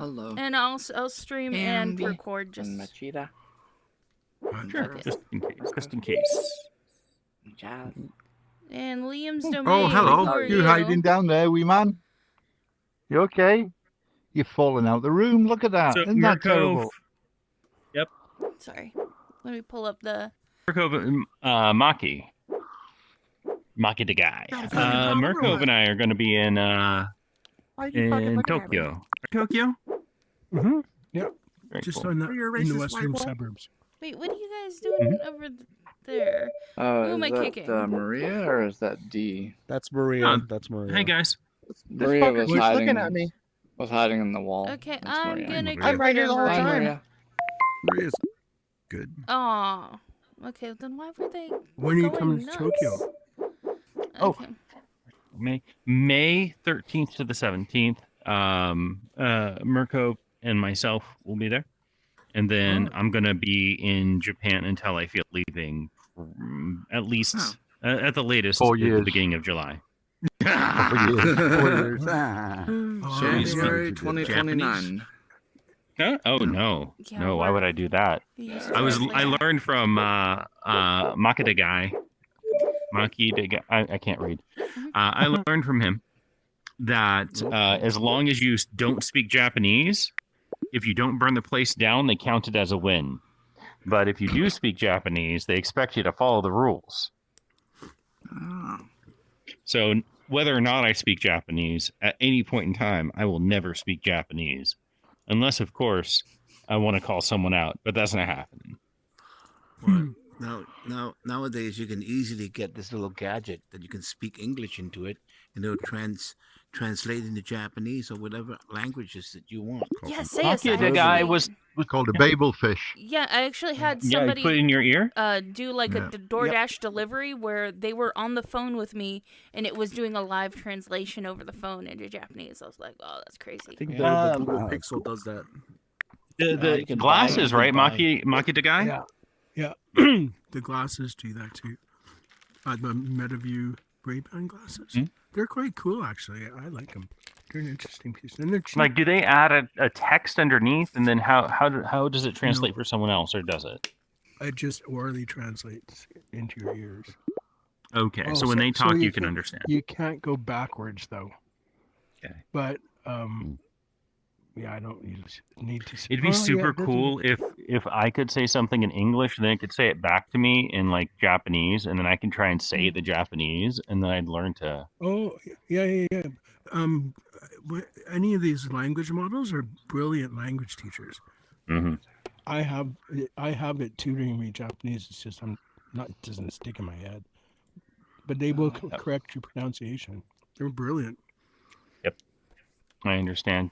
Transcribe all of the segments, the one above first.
Hello. And I'll stream and Andy record just. and Machida. Sure, Okay. just in case. Jazz. And Liam's domain. Oh, hello. Who are You hiding down there, wee man? You okay? You've fallen out the room. Look at that. So, Isn't that terrible? Yep. Sorry. Let me pull up the. Murkov, Maki the guy. Murkov and I are going to be in Tokyo. Tokyo? Mm-hmm. Yep. Very Just cool. in the western suburbs. Wait, what are you guys doing over there? Who am I Is kicking? that Maria or is that D? That's Maria. Huh. That's Maria. Hey guys. Maria was hiding. looking at me. Was hiding in the wall. Okay, That's I'm Maria. gonna. I'm right here the whole Bye, time. Maria. Maria's good. Aw. Okay, then why were they? When are you going coming to nuts? Tokyo? Oh. Okay. May 13th to the 17th. Murkov and myself will be there. And then I'm going to be in Japan until I feel leaving, at least, at the latest, 4 at years. the beginning of July. 4 years. January 2029. Huh? Oh, no. Yeah, No, why would I do that? They used to I translate. learned from Makita guy. Maki guy. I can't read. I learned from him that as long as you don't speak Japanese, if you don't burn the place down, they count it as a win. But if you do speak Japanese, they expect you to follow the rules. Oh. So whether or not I speak Japanese, at any point in time, I will never speak Japanese. Unless, of course, I want to call someone out. But that's not happening. Well, nowadays you can easily get this little gadget that you can speak English into it, and it'll translate into Japanese or whatever languages that you want. Yeah, say a Maki the sign guy language. was Called a Babel fish. Yeah, I actually had Yeah, you somebody put it in your ear? do like Yeah. a DoorDash delivery where they were on the phone with me and it was doing a live translation over the phone into Japanese. I was like, oh, that's crazy. I think The the Google Pixel does that. The you can glasses, buy- right? you can Maki the guy? Yeah. The glasses do that too. The MetaView Ray-Ban glasses. Hmm? They're quite cool, actually. I like them. They're an interesting piece. And they're cheap. Like, do they add a text underneath, and then how does it translate for someone else, or does it? It just orally translates into your ears. Okay, Oh, so when they talk, you can can- understand. You can't go backwards, though. Okay. But, yeah, I don't need to. It'd be super cool if I could say something in English, and then it could say it back to me in like Japanese, and then I can try and say the Japanese, and then I'd learn to. Oh, yeah. Any of these language models are brilliant language teachers. Mhm. I have it tutoring me Japanese. It's just it doesn't stick in my head. But they will correct your pronunciation. They're brilliant. I understand.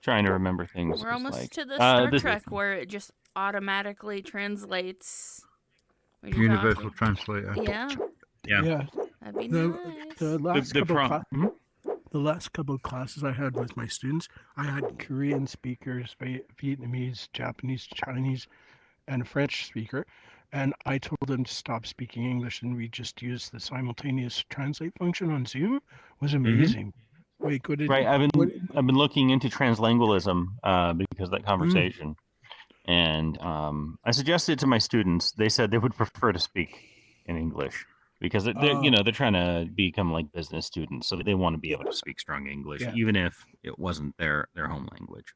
Trying to remember things. We're is almost like, to the Star this- Trek where it just automatically translates. when you're Universal talking. translator. Yeah, Yeah. that'd be The, nice. the last The couple prom- Mhm. the last couple of classes I had with my students, I had Korean speakers, Vietnamese, Japanese, Chinese, and a French speaker. And I told them to stop speaking English, and we just used the simultaneous translate function on Zoom. It was amazing. Wait, what did Right, I've what- been looking into translingualism because of that conversation, and I suggested it to my students. They said they would prefer to speak in English because they're trying to become like business students, so they want to be able to speak strong English, Yeah. even if it wasn't their home language.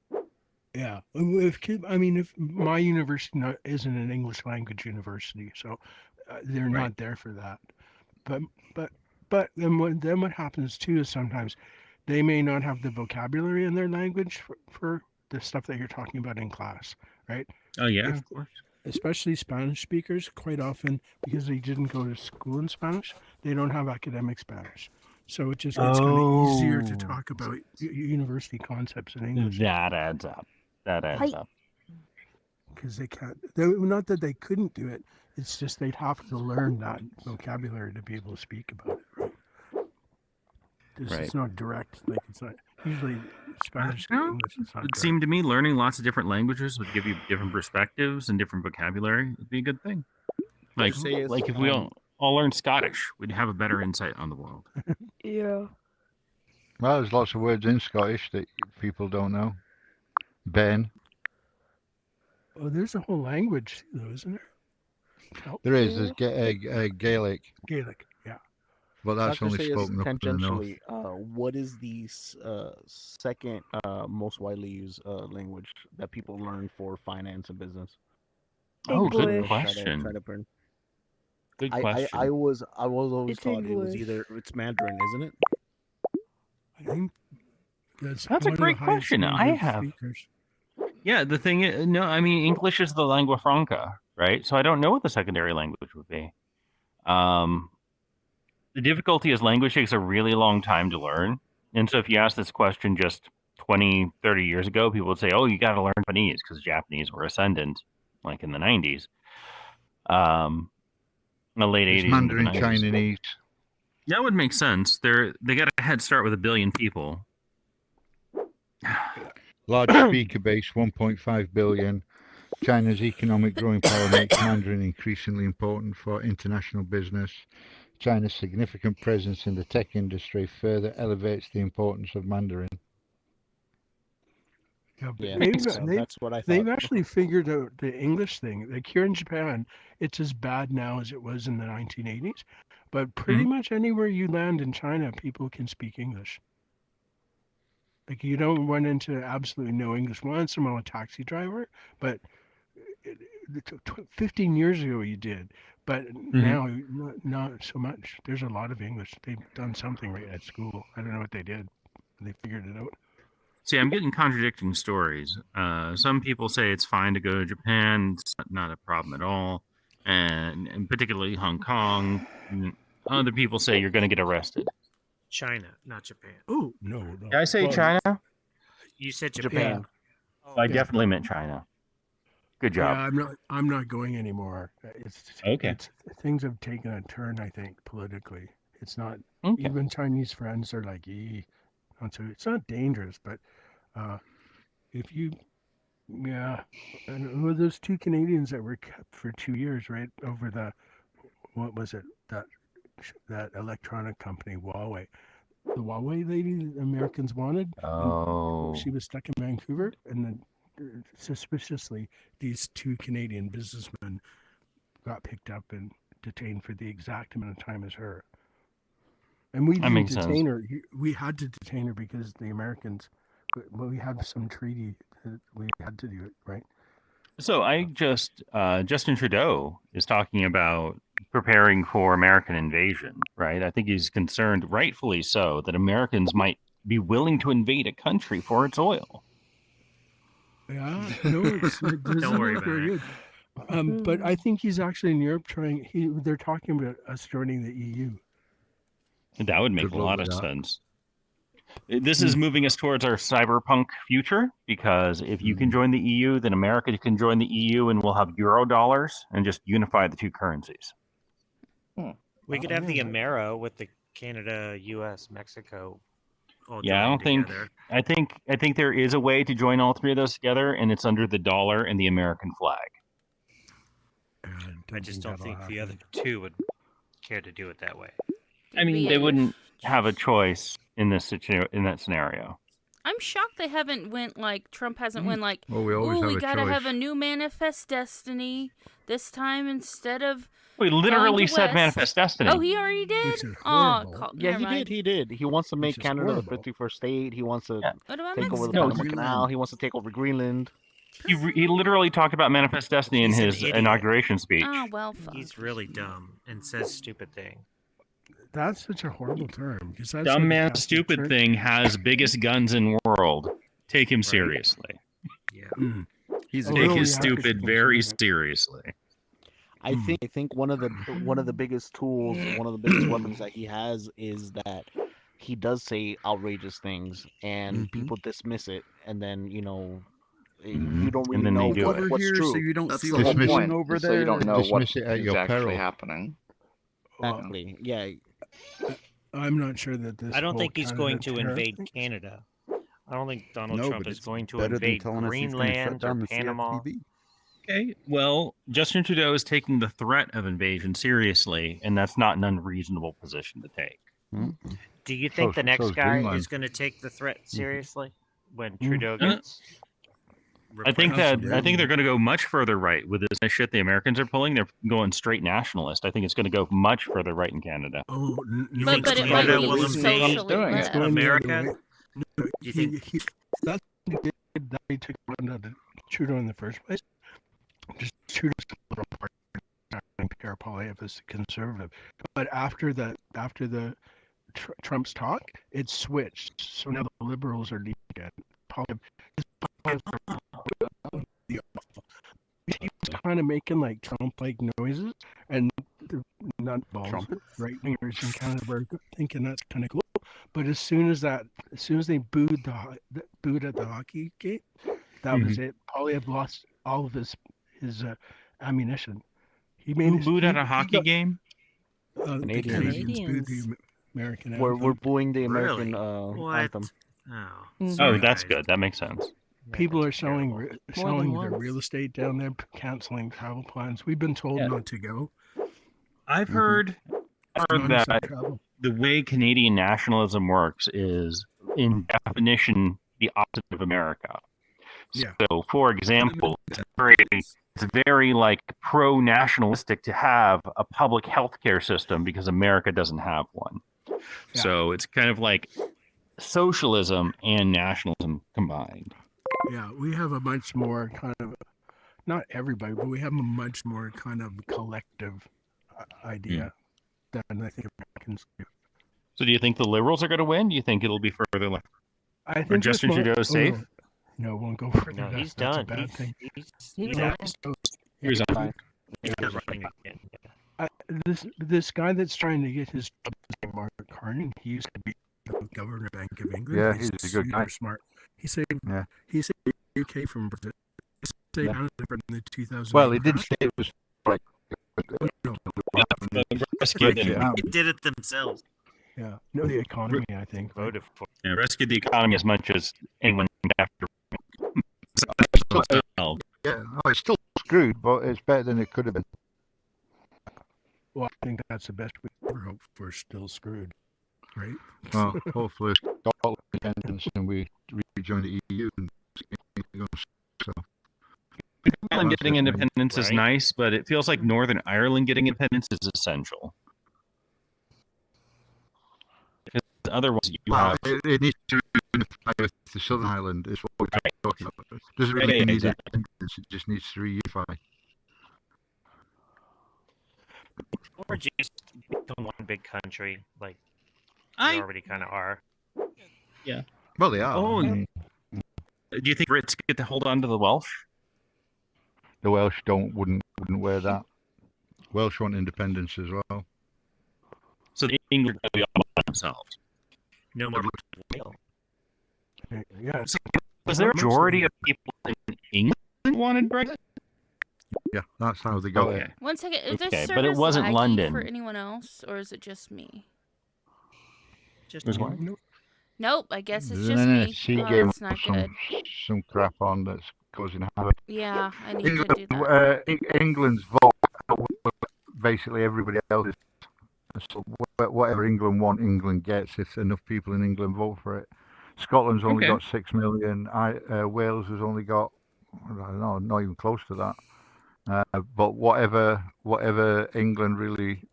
Yeah, if my university isn't an English language university, so they're Right. not there for that. But then what happens too is sometimes they may not have the vocabulary in their language for the stuff that you're talking about in class, right? Oh yeah, If- of course. Especially Spanish speakers, quite often because they didn't go to school in Spanish, they don't have academic Spanish. So it just gets kind of easier to talk about university concepts in English. That adds up. Because they can't. Not that they couldn't do it. It's just they'd have to learn that vocabulary to be able to speak about it. Right? This Right. It's not direct. Like it's not usually Spanish and No, English. It's not It direct. seemed to me learning lots of different languages would give you different perspectives and different vocabulary would be a good thing. Like say it's, if we all learned Scottish, we'd have a better insight on the world. Yeah. Well, there's lots of words in Scottish that people don't know. Ben. Oh, there's a whole language, though, isn't there? There is. There's Gaelic, Gaelic. Yeah. but that's Dr. only Sayers, spoken up in the north. tangentially, what is the second most widely used language that people learn for finance and business? Oh, good English. question. Try to burn. Good I question. was always It's taught it was English. it's Mandarin, isn't it? I think that's That's a one of the great highest question. number I of have- speakers. Yeah, the thing is, no, I mean, English is the lingua franca, right? So I don't know what the secondary language would be. The difficulty is language takes a really long time to learn. And so if you ask this question just 20, 30 years ago, people would say, oh, you got to learn Japanese because Japanese were ascendant, like in the 90s. In the late 80s. It's into the Mandarin 90s. Chinese. That would make sense. They got a head start with 1 billion people. Large speaker base, 1.5 billion. China's economic growing power makes Mandarin increasingly important for international business. China's significant presence in the tech industry further elevates the importance of Mandarin. Yeah, but Yeah, they've that's what I thought. They've actually figured out the English thing. Like here in Japan, it's as bad now as it was in the 1980s. But pretty much anywhere you land in China, people can speak English. Like you don't run into absolutely no English. Once in a while, a taxi driver, but 15 years ago you did. But now, not so much. There's a lot of English. They've done something right at school. I don't know what they did. They figured it out. See, I'm getting contradicting stories. Some people say it's fine to go to Japan; it's not a problem at all, and particularly Hong Kong. Other people say you're going to get arrested. China, not Japan. Oh no! Did I say China? You said Japan. Japan. Oh, I okay. definitely meant China. Good job. Yeah, I'm not going anymore. Okay. It's, things have taken a turn, I think, politically. It's not Okay. even Chinese friends are like, not so. It's not dangerous, but if you, and who are those two Canadians that were kept for 2 years, right over the, what was it, that electronic company Huawei, the Huawei lady the Americans wanted. Oh. She was stuck in Vancouver, and then suspiciously, these two Canadian businessmen got picked up and detained for the exact amount of time as her. And we didn't makes detain sense. her. We had to detain her because the Americans, we had some treaty that we had to do it, right? So I just Justin Trudeau is talking about preparing for American invasion, right? I think he's concerned, rightfully so, that Americans might be willing to invade a country for its oil. Yeah, no, it doesn't Don't worry look about very it. good. But I think he's actually in Europe trying. They're talking about us joining the EU. That would make Good a luck lot with of that. sense. This is moving us towards our cyberpunk future because if you can join the EU, then America can join the EU and we'll have euro dollars and just unify the two currencies. We could have the Amero with the Canada, U.S., Mexico. All Yeah, I don't joined think together. I think there is a way to join all three of those together, and it's under the dollar and the American flag. I just don't think the other two would care to do it that way. I mean, Yeah. they wouldn't have a choice in that scenario. I'm shocked they haven't went like Trump hasn't went like, Well, we always ooh, have we a gotta choice. have a new manifest destiny this time instead of. We literally Going to said West. manifest destiny. Oh, he already did. Which is Oh, horrible. Yeah, he did. He did. He wants to make Which is Canada the horrible. 51st state. He wants to Yeah. What about take over the Mexico? Panama Canal. He wants to take over Greenland. He literally talked about manifest destiny in He's an his idiot. inauguration speech. Oh well, fuck. He's really dumb and says stupid things. That's such a horrible term. Because that's Dumb what man, Catholic stupid Church- thing has biggest guns in world. Take him seriously. Yeah. Mm. He's Oh, Take really? his Yeah, 'cause you stupid can very say that. seriously. I think one of the biggest tools, one of the biggest weapons that he has is that he does say outrageous things and people dismiss it, and then you don't really And then know they do what, it. what's true. you don't That's see the the whole Dismiss point. it. over So you don't know what Dismiss it at is your actually peril. happening. Exactly. Yeah. I'm not sure that this. I don't whole think he's Canada going to tariff invade thing- Canada. I don't think Donald No, Trump but is it's going to better than invade telling us he's gonna shut Greenland or down the Panama. CFTV. Okay, well, Justin Trudeau is taking the threat of invasion seriously, and that's not an unreasonable position to take. Do you think So- the next so's guy Greenland. is going to take the threat seriously when Mm. Trudeau gets? I think Absolutely. they're going to go much further right with this shit the Americans are pulling. They're going straight nationalist. I think it's going to go much further right in Canada. Oh, You no, think But it might Canada be will socially invade doing led. it. going the other America? way. No, You think- that's what he did, that he took Trudeau in the first place. Just Trudeau's a liberal party, Pierre Poilievre is conservative. But after the Trump's talk, it switched. So now the liberals are leading again. He was kind of making like Trump-like noises, and the nutballs, right wingers in Canada were thinking that's kind of cool. But as soon as they booed at the hockey game, that was it. Poilievre lost all of his ammunition. He made Who his, booed he, at a he hockey got- game? The Canadians. Canadians booed the American We're anthem. booing the American Really? What? anthem. Oh, Oh, sorry, that's guys. good. That makes sense. Yeah, People are that's selling terrible. selling their once. real estate down there, canceling travel plans. We've been told Yeah. not to go. I've Mhm. heard Non-stop that travel. the way Canadian nationalism works is, in definition, the opposite of America. Yeah. So, for example, it's very like pro-nationalistic to have a public health care system because America doesn't have one. Yeah. So it's kind of like socialism and nationalism combined. Yeah, we have a much more kind of, not everybody, but we have a much more kind of collective idea than I think Americans do. So do you think the Liberals are going to win? Do you think it'll be further left? I think Or Justin this mo- Trudeau is safe? No, won't go further. No, he's That's a done. bad thing. He's Yeah, out. Here's a- He's not running again. Yeah. This guy that's trying to get his job is named Mark Carney. He used to be the governor of Bank of England. Yeah, he's a good super guy. smart. He saved Yeah. UK from Brazil. He saved Yeah. Canada from the 2000. Well, he did say it was like. No, Rescued them. Brexit, They did it themselves. yeah, no, the economy. I think. Voted for. Yeah, rescued the economy as much as England after. Yeah, oh, it's still screwed, but it's better than it could have been. Well, I think that's the best we ever hope for. Still screwed, right? Well, hopefully Scotland independence and we rejoin the EU. And so Ireland getting Right. independence is Right. nice, but it feels like Northern Ireland getting independence is essential. Because otherwise, you well, have it needs to unify with the Southern Ireland. Is what we're talking about. It doesn't really Yeah, need exactly. independence. It just needs to reunify. Or just become one big country, like I- we already kind of are. Well, they are. Oh, I mean, Do you think Brits get to hold on to the Welsh? the Welsh wouldn't wear that. Welsh want independence as well. So the English will be all by themselves. No more Wales. Yeah. Was there a majority of people in England wanted Brexit? Yeah, that's how they got it. Okay. One second. Is this Okay, service but it wasn't laggy London. for anyone else, or is it just me? Just There's one. No, Nope. I guess it's There's just an me. NSC Oh, game that's not good. some crap on that's causing havoc. Yeah, I need to England, do that. England's vote, basically everybody else's. So whatever England want, England gets. If enough people in England vote for it. Scotland's only Okay. got 6 million. Wales has only got, I don't know, not even close to that. But whatever England really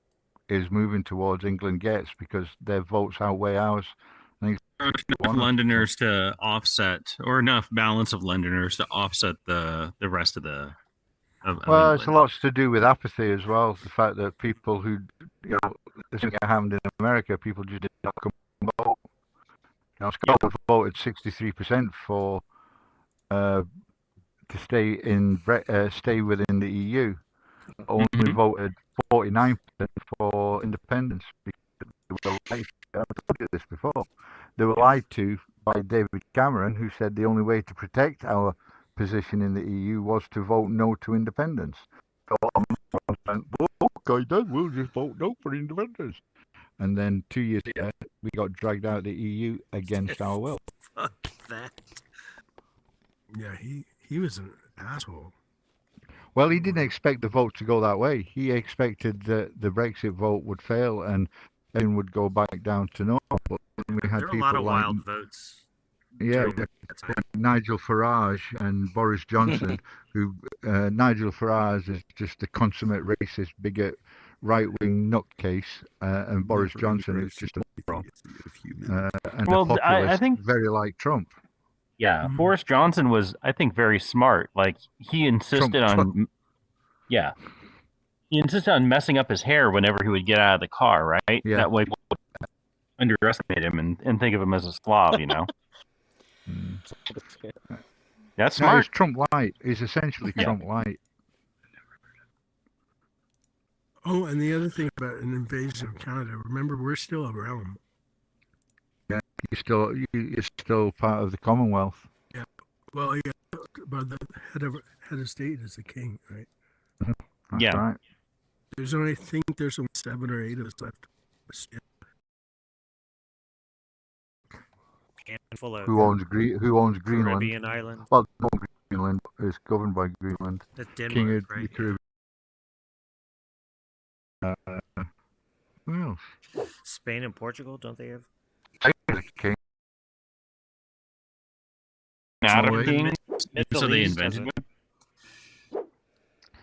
is moving towards, England gets because their votes outweigh ours. Enough Londoners to offset, or enough balance of Londoners to offset the rest of the. Of Well, it's a England. lot to do with apathy as well. The fact that people who, this thing that happened in America, people just did not come and vote. Now, Scotland voted 63% for to stay within the EU. Only Mhm. voted 49% for independence. Because they were lied to. I've told you this before. They were lied to by David Cameron, who said the only way to protect our position in the EU was to vote no to independence. So went, okay, then we'll just vote no for independence. And then 2 years later, we got dragged out of the EU against our will. fuck that. yeah, he was an asshole. Well, he didn't expect the vote to go that way. He expected that the Brexit vote would fail and everything would go back down to normal. But then we had There are a people lot of like, wild votes. Yeah, True. Nigel Farage and Boris Johnson, who Nigel Farage is just a consummate racist, bigot, right-wing nutcase, and Boris Johnson is just a and Well, a populist, I think- very like Trump. Yeah, Boris Johnson was, I think, very smart. Like he insisted on, yeah, he insisted on messing up his hair whenever he would get out of the car. Right, Yeah. that way people would underestimate him and think of him as a Slav. You know, that's No, smart. he's Trump light. He's essentially Yeah. Trump light. Oh, and the other thing about an invasion of Canada, remember, we're still a realm. You're still part of the Commonwealth. Well, yeah, but the head of state is the king, right? That's Yeah. right. There's only, I think there's only 7 or 8 of us left. Handful of Who owns Greenland? Caribbean islands. Well, Greenland is governed by Greenland. That's King Denmark, of the right? Caribbean. Who else? Spain and Portugal, don't they have? The king. Not Norway. a king, Middle so they East invented doesn't. one.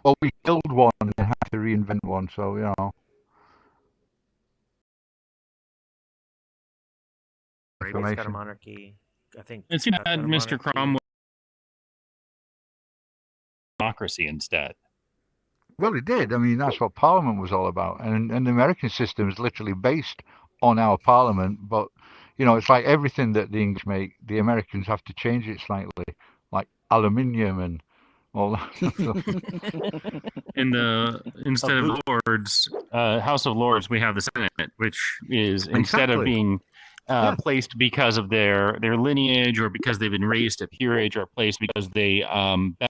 Well, we killed one and had to reinvent one, so you know. Arabia's got a Information. monarchy. I think. It's gonna Qatar add got a Mr. monarchy. Cromwell democracy instead. Well, it did. I mean, that's what Parliament was all about, and the American system is literally based on our Parliament. But you know, it's like everything that the English make, the Americans have to change it slightly, like aluminium and all that. In the instead of Lords, House of Lords, we have the Senate, which is instead of Exactly. being placed because of their lineage or because they've been raised at peerage, are placed because they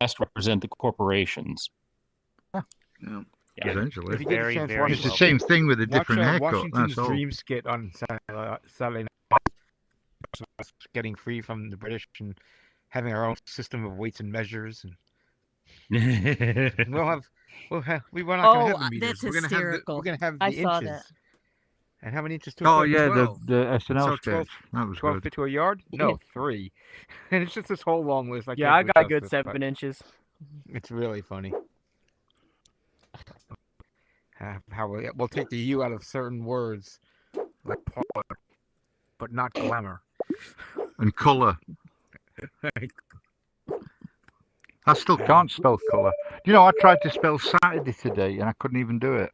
best represent the corporations. Yeah. Yeah. Essentially, If you get Very, a chance, very watch, it's the well. same thing with a watch different haircut. Washington's That's all. Dream skit on Saturday night. Us getting free from the British and having our own system of weights and measures, and we were not going to have the meters. that's We're gonna hysterical. We're going to have the I inches. saw that. And how many inches to a Oh foot? yeah, 12. the SNL So sketch. That was 12 good. feet to a yard? No, 3. And it's just this whole long list. Yeah, I can't got a do good justice, but 7 inches. It's really funny. How we'll take the U out of certain words, like polar, but not glamour. And colour. I still can't spell colour. You know, I tried to spell Saturday today and I couldn't even do it.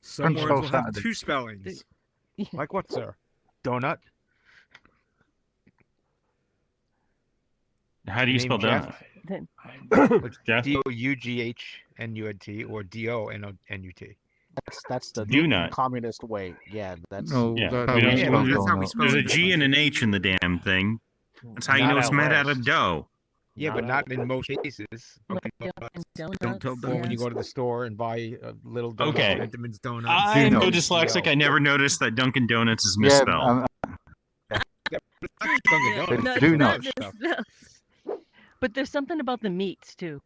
Some Couldn't words spell will have Saturday. 2 spellings. Like what, sir? Donut? How do you Name spell Jeff? that? Jeff? D-O-U-G-H-N-U-N-T or D-O-N-N-U-T. That's the Do not. communist way. Yeah, that's No, Yeah, that's we how don't- we yeah, spell that's how we donut. spell There's a it. G and an H in the damn thing. That's how you Not know it's out made out of west. dough. Yeah, but Not not in most cases. Like Okay, Dunkin' Don't tell Donuts, or when you yes. go to the store and buy a little donut, Okay. Entenmann's donuts. I'm know. so dyslexic. I never noticed that Dunkin' Donuts is Yeah, misspelled. Dunkin' Donuts. No, do it's not not. this- But there's something about the meats too.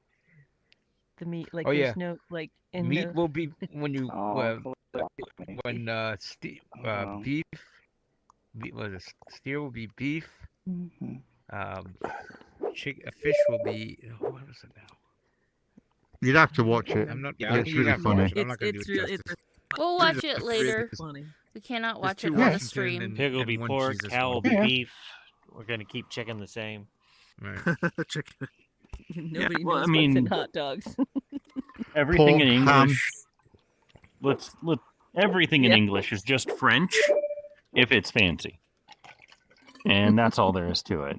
The meat, like Oh, there's yeah. no like in Meat the will be when you Oh, when Oh. beef was it steer will be beef. Mhm. Fish will be what was it now? You'd have to watch it. I'm not. Yeah, I it's think you really have to watch funny. it. I'm not going to it's do it really justice. We'll watch it later. funny. We cannot There's watch it two on the Washington stream. and- Pig will be one pork, Jesus cow will one. be Yeah. beef. We're gonna keep chicken the same. Right. Chicken. Nobody well, I knows mean- what's in hot dogs. Everything in Pork, ham. English. Let everything in Yeah. English is just French if it's fancy. And that's all there is to it.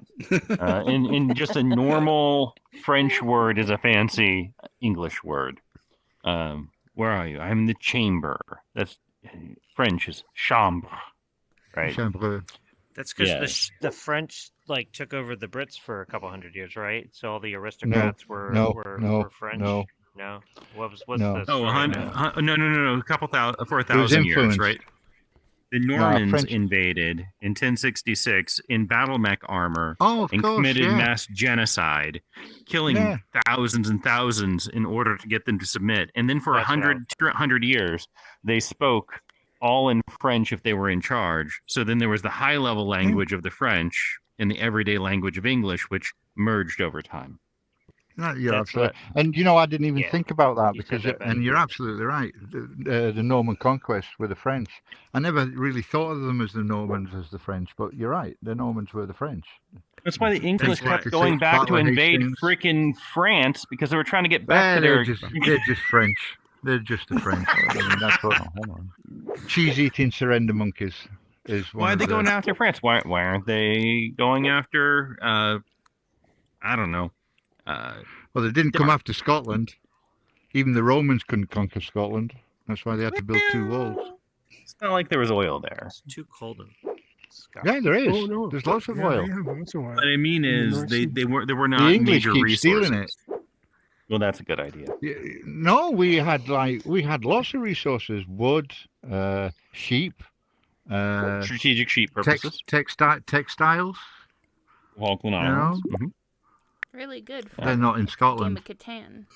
In just a normal French word is a fancy English word. Where are you? I'm in the chamber. That's French is chambre, right? Chambre. That's because Yes. the French like took over the Brits for a couple hundred years, right? So all the aristocrats were no, French. no. No. What's No. the Oh, story on that? no, a couple thousand for a There was thousand years, influence. right? The Normans French- invaded in 1066 in battle mech armor Oh, of and course, committed yeah. mass genocide, killing Yeah. thousands and thousands in order to get them to submit. And then for That's 100 years, they spoke all in French if they were in charge. So then there was the high level language of the French and the everyday language of English, which merged over time. No, you're That's absolutely, and you know, I didn't even Yeah, think about that you because, said that and you're better. absolutely right. The Norman conquest were the French. I never really thought of them as the Normans as the French, but you're right. The Normans were the French. That's why the English right. kept going back to Battle of invade Hastings. frickin' France because they were trying to get back to They're their. just French. They're just the French. I mean, that's what. Hold on. Cheese-eating surrender monkeys is one. Why are of they the, going after France? Why aren't they going after? I don't know. Well, they didn't come after Scotland. Even the Romans couldn't conquer Scotland. That's why they had to build 2 walls. It's not like there was oil there. It's too cold in Yeah, there is. Oh, no. There's lots of Yeah, oil. they have lots of oil. What I mean In the is North they Sea. were The not English major keep resources. stealing it. Well, that's a good idea. Yeah, no, we had lots of resources: wood, sheep, Strategic sheep purposes. textiles. Falkland You know? Islands. Mhm. Really good for They're not in Game Scotland. of Catan.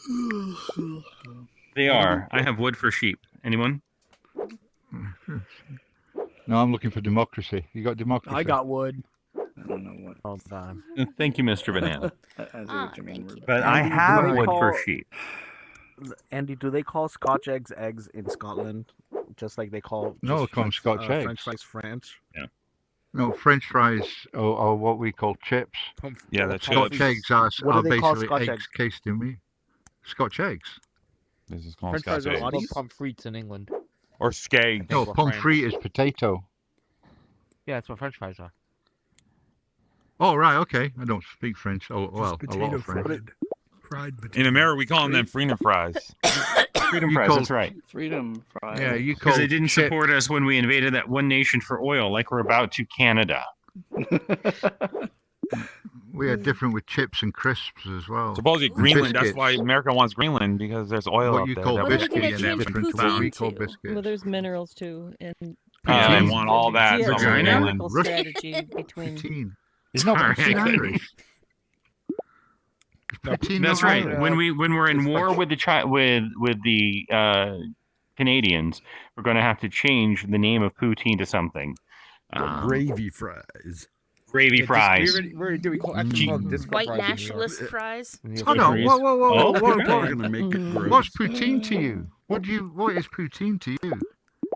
They are. I have wood for sheep. Anyone? No, I'm looking for democracy. You got democracy? I got wood. I don't know what. All the time. Thank you, Mr. Banana. I see Ah, what you mean. thank you. But I Andy, have do they wood for call- sheep. Andy, do they call Scotch eggs eggs in Scotland, just like they call? No, just they call 'em Scotch eggs. French fries French. No, French fries are what we call chips. Yeah, the Scotch chips. eggs are What do they call basically Scotch eggs eggs? cased in meat. Scotch eggs. This is called French fries Scotch are eggs. Scotties? Pomfrets in England. Or skeg. No, for pommes French. frites is potato. Yeah, that's what French fries are. Oh, right, okay. I don't speak French. Oh, Just well, a lot potato of French. fried potato. In America, we call them them freedom fries. Freedom You fries, call- that's right. Freedom fries. Yeah, you call Because they didn't chip- support us when we invaded that one nation for oil, like we're about to Canada. We are different with chips and crisps as well. Supposedly Greenland. That's Biscuits. why America wants Greenland because there's oil What up you there. call that What are we they biscuits gonna is change different from what we call poutine to? biscuits. Well, there's minerals too, and Yeah, they Poutine. want all that. yeah, so it's a Vagina? political Russian. strategy between. Poutine. It's not Sorry, poutine I couldn't- Irish. Is poutine That's not right. Irish? When we're in war with the Canadians, we're going to have to change the name of poutine to something. Gravy fries. Gravy fries. We already do. We call actually call them disco White fries in New York. nationalist fries. Hold on. Whoa, whoa, whoa, Oh, whoa, whoa, okay. whoa. We're gonna make it gross. What's poutine to you? What is poutine to you?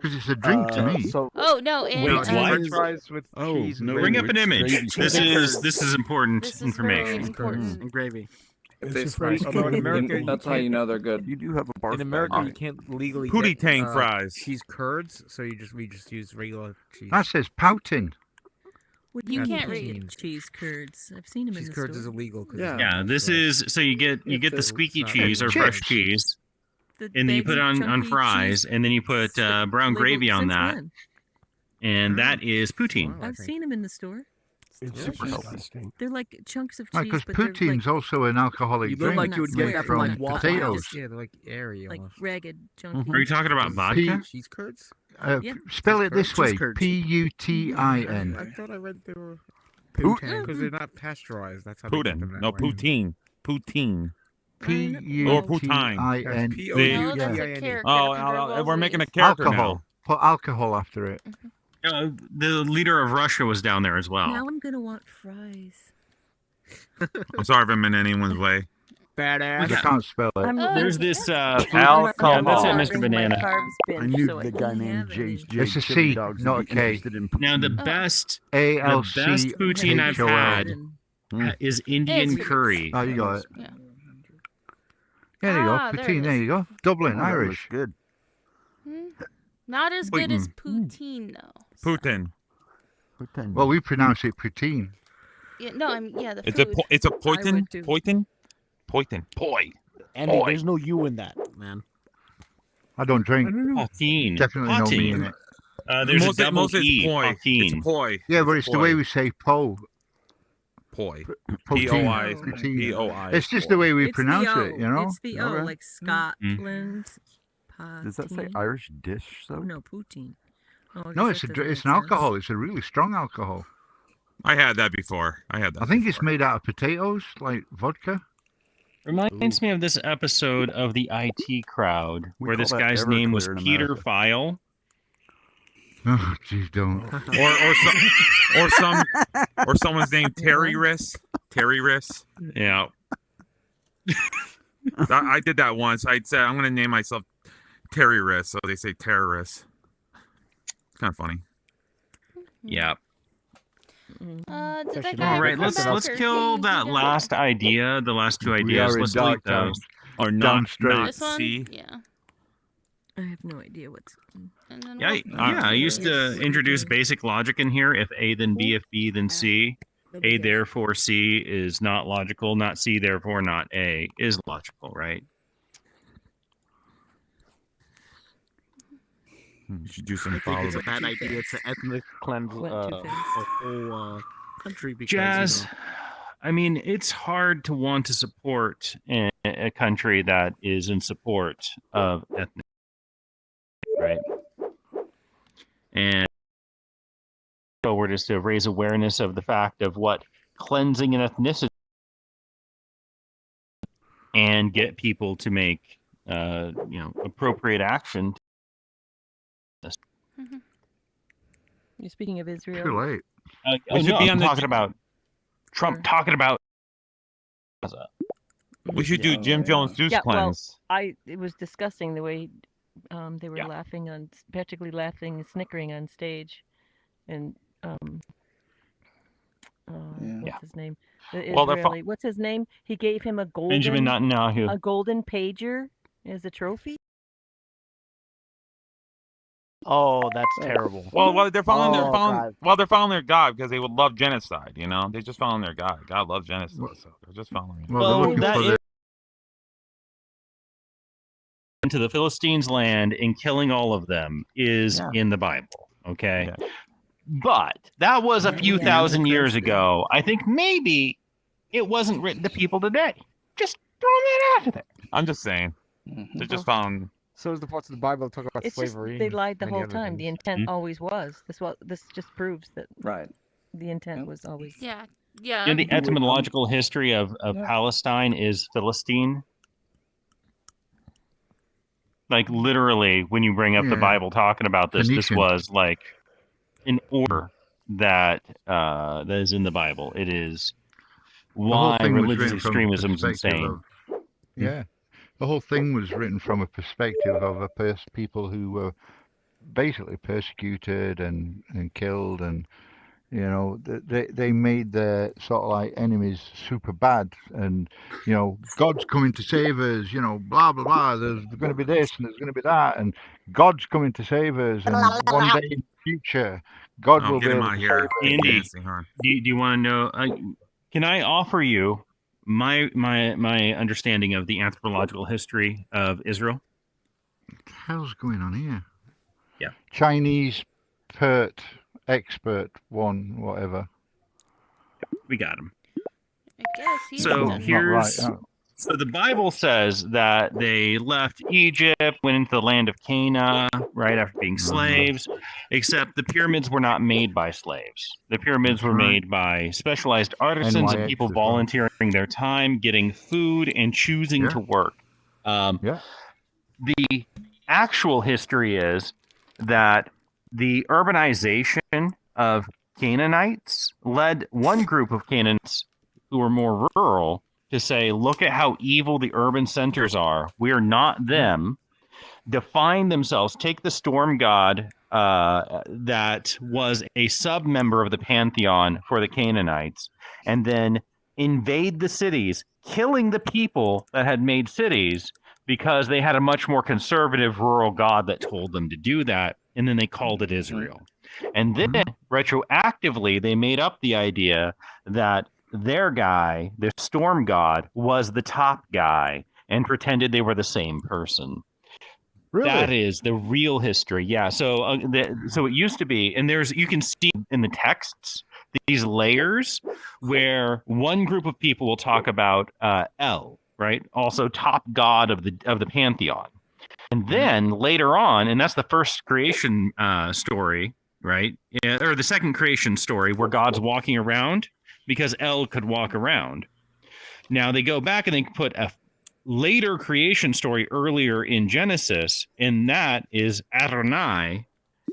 Because it's a drink to me. So Oh no, and Wait, uh, what? French fries with Oh, cheese. no, and Bring wait, up an which image. gravy This is important this is very information. important. and gravy. It's They a spice French Although in food. America, That's how you know they're good. You do have a bar. In America, you can't legally Pootie get tang fries. cheese curds, so we just use regular cheese. That says pouting. What You do can't mean read. cheese curds. I've seen them in cheese the curds store. is illegal. 'cause Yeah. it's Yeah, not this fresh. is so you get the It's squeaky not cheese or chips. fresh cheese, The and then you bags put it of on chunky fries, cheese and then you put brown labeled gravy on since that, when? and that is poutine. Wow. I I've think. seen them in the store. It's Super healthy. disgusting. They're like chunks of Right, cheese, because but they're poutine's like, also an alcoholic You look drink like you would get Not that from square, like like Waffle potatoes. House. Yeah, they're like airy like almost. ragged, chunky. Are you talking about vodka? Cheese curds? Yeah. Spell it this Cheese way: curds. I P-U-T-I-N. thought I read they were Poutine. because they're not pasteurized. That's how they get them Putin. that No, way. poutine. Poutine. Oh, P-U-T-I-N. P-O-U-T-I-N. No, that's a Yeah. character. Oh, from Dragon Ball we're Z. making a character Alcohol. Put alcohol after it. The leader of Russia was down there as well. Now I'm gonna want fries. now. I'm sorry if I'm in anyone's way. I can't spell it. There's this Alcohol. Yeah, that's it, Mr. Bring my Banana. carbs bin I knew so the can guy named have Jay's any. J. It's a Chili C, Dogs not would a be K. interested in Now the Oh. best A-L-C. best poutine I've H-O-L. had is Indian It's- curry. Oh, you got it. Yeah. Yeah, there you Ah, go. there Poutine, it there is. you go. Dublin, Oh, that looks Irish. good. Not as good as poutine though. Putin. Well, we pronounce it poutine. Yeah, no, the It's food. it's a I poitin. would too. Poitin. Poitin. Poi. Andy, Boy. there's no you in that, man. I don't I drink. don't know. Poutine. Definitely no me in Poutine. it. There's most a double most it's E. poi. It's Poutine. poi. Yeah, but it's the way we say po. Poi. Poutine. P-O-I. Poutine. P-O-I. It's just the way we It's the pronounce O. it, you know? It's the O, Okay. like Scotland. Does that say Poutine. Irish dish Oh, though? no, poutine. Oh, I No, guess it's that a, doesn't it's make an sense. alcohol. It's a really strong alcohol. I had that before. I think it's made out of potatoes, like vodka. Reminds me of this episode of the IT Crowd, We where call this that guy's name was Everclear in Peter America. File. Oh, geez, don't. or someone's named Terry Riss. Terry Riss. Yeah. I did that once. I said I'm going to name myself Terry Riss, so they say terrorist. It's kind of funny. Yeah. Did that All guy All ever right, come let's back, let's or kill he that died? last idea. The last two We ideas. are in Let's delete Dogtown. those. Or Down not straight. not This one? C. Yeah. I have no idea what's. And then Yeah, what- I used to Yes. introduce basic logic in here. If A, then B. If B, then C. A, therefore C is not logical. Not C, therefore not A is logical, right? You should do I some think follow it's a bad idea to ethnic cleanse Went too a fast. whole country because Jazz, I mean, it's hard to want to support a country that is in support of ethnic, right? And forward is to raise awareness of the fact of what cleansing an ethnicity and get people to make, appropriate action. You're speaking of Israel. Too late. We should be I'm on the- talking about Trump talking about Gaza. We should do Jim Jones juice Yeah, well, cleanse. it was disgusting the way they were Yeah. laughing practically laughing and snickering on stage, and what's his name? The Well, they're Israeli. What's his name? He gave him a Benjamin Netanyahu. golden pager as a trophy. Oh, that's terrible. Well, they're following Oh, God. they're following their God because they would love genocide. You know, they're just following their God. God loves genocide, so they're just following it. Well, Well, they're looking that for is the into the Philistines' land and killing all of them is Yeah. in the Bible. Okay. Yeah. But that was a few Yeah. thousand years ago. I think maybe it wasn't written to people today. Just throw that out there. I'm just saying, they're just following. So is the parts of the Bible that talk about It's just slavery. they and lied the many whole other time. The things. intent always was. This just proves that Right. the intent was always. Yeah. Yeah. You know, the etymological history of Yeah. Palestine is Philistine. Like literally, when you bring up the Yeah. Bible talking about this, this Phoenician. was like an order that that is in the Bible. It is The whole why thing was religious written from the extremism is perspective insane. of- yeah, the whole thing was written from a perspective of people who were basically persecuted and killed, and they made their sort of like enemies super bad, and God's coming to save us, blah blah blah. There's going to be this and there's going to be that, and God's coming to save us, and one day in the future, God will Oh, be get him able out to here. save us. Andy. Dancing, huh? Do you want to know? Can I offer you my understanding of the anthropological history of Israel? What the hell's going on here? Yeah. Chinese expert one, whatever. We got him. I guess he's So done. here's Not right, so the Bible says that they left Egypt, went into the land of Canaan right after being slaves, except the pyramids were not made by slaves. The pyramids were That's right. made by specialized artisans and NYX people as well. volunteering their time, getting food, and choosing Yeah. to work. Yeah. The actual history is that the urbanization of Canaanites led one group of Canaanites who were more rural to say, look at how evil the urban centers are. We're not them. Define themselves, take the storm god that was a sub-member of the pantheon for the Canaanites, and then invade the cities, killing the people that had made cities because they had a much more conservative rural god that told them to do that, and then they called it Israel. And then retroactively, they made up the idea that their guy, the storm god, was the top guy and pretended they were the same person. Really? That is the real history. Yeah. So, so it used to be, and you can see in the texts these layers where one group of people will talk about El, right? Also top god of the pantheon. And then later on, and that's the first creation story, right? Yeah, or the second creation story where God's walking around because El could walk around. Now they go back and they put a later creation story earlier in Genesis, and that is Adonai,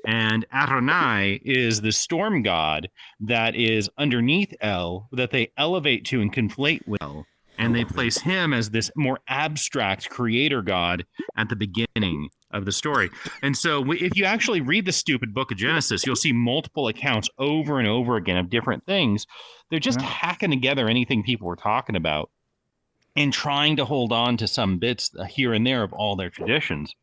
And Adonai is the storm god that is underneath El, that they elevate to and conflate with El. And they place him as this more abstract creator god at the beginning of the story. And so if you actually read the stupid book of Genesis, you'll see multiple accounts over and over again of different things. They're just hacking together anything people were talking about and trying to hold on to some bits here and there of all their traditions.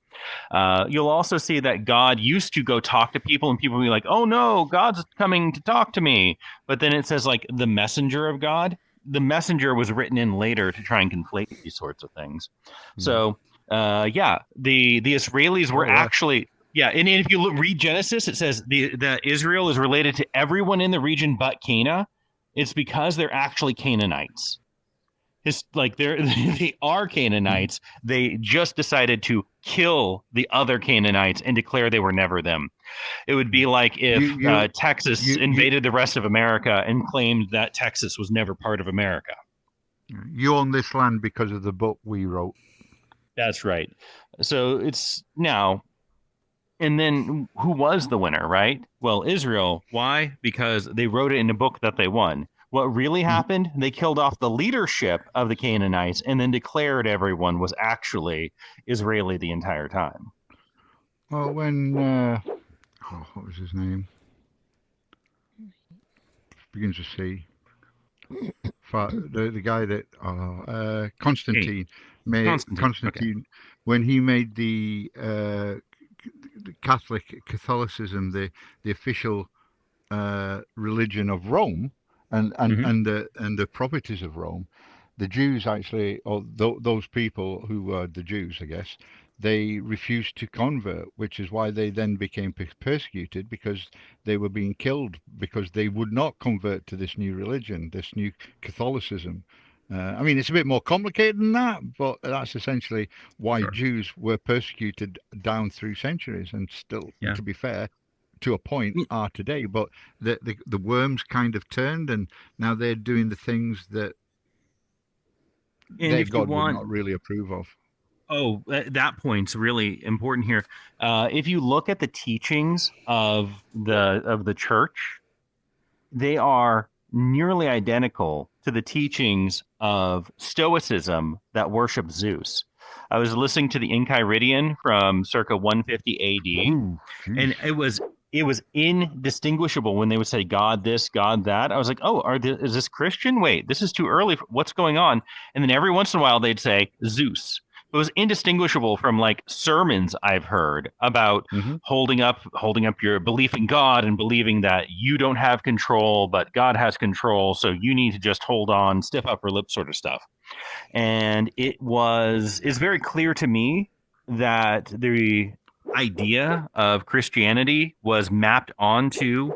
You'll also see that God used to go talk to people and people will be like, oh no, God's coming to talk to me. But then it says like the messenger of God. The messenger was written in later to try and conflate these sorts of things. So, the Israelis were actually, and if you read Genesis, it says that Israel is related to everyone in the region but Canaan. It's because they're actually Canaanites. They are Canaanites. They just decided to kill the other Canaanites and declare they were never them. It would be like if Texas invaded the rest of America and claimed that Texas was never part of America. You own this land because of the book we wrote. That's right. So it's now. And then who was the winner, right? Well, Israel. Why? Because they wrote it in a book that they won. What really happened? They killed off the leadership of the Canaanites and then declared everyone was actually Israeli the entire time. Well, when what was his name? Begins with C. The guy that Constantine made Constantine when he made the Catholicism the official religion of Rome. And the properties of Rome, the Jews actually, or those people who were the Jews, I guess, they refused to convert, which is why they then became persecuted, because they were being killed because they would not convert to this new religion, this new Catholicism. I mean, it's a bit more complicated than that, but that's essentially why Jews were persecuted down through centuries, and still, to be fair, to a point are today. But the worms kind of turned, and now they're doing the things that their God would not really approve of. Oh, that point's really important here. If you look at the teachings of the church, they are nearly identical to the teachings of Stoicism that worship Zeus. I was listening to the Enchiridion from circa 150 AD, and it was indistinguishable when they would say God this, God that. I was like, oh, is this Christian? Wait, this is too early. What's going on? And then every once in a while they'd say Zeus. It was indistinguishable from like sermons I've heard about holding up your belief in God and believing that you don't have control, but God has control. So you need to just hold on, stiff upper lip sort of stuff. And it's very clear to me that the idea of Christianity was mapped onto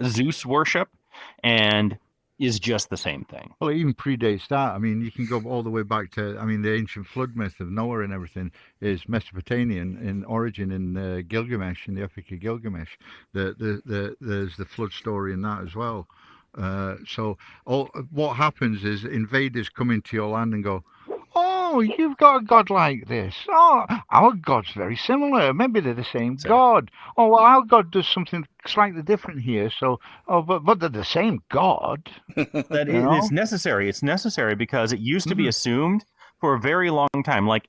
Zeus worship and is just the same thing. Well, it even predates that. I mean, you can go all the way back to, the ancient flood myth of Noah and everything is Mesopotamian in origin in Gilgamesh, in the Epic of Gilgamesh. There's the flood story in that as well. So what happens is invaders come into your land and go, oh, you've got a God like this. Oh, our God's very similar. Maybe they're the same God. Oh, well, our God does something slightly different here. So, but they're the same God. It's necessary. It's necessary because it used to be assumed for a very long time, like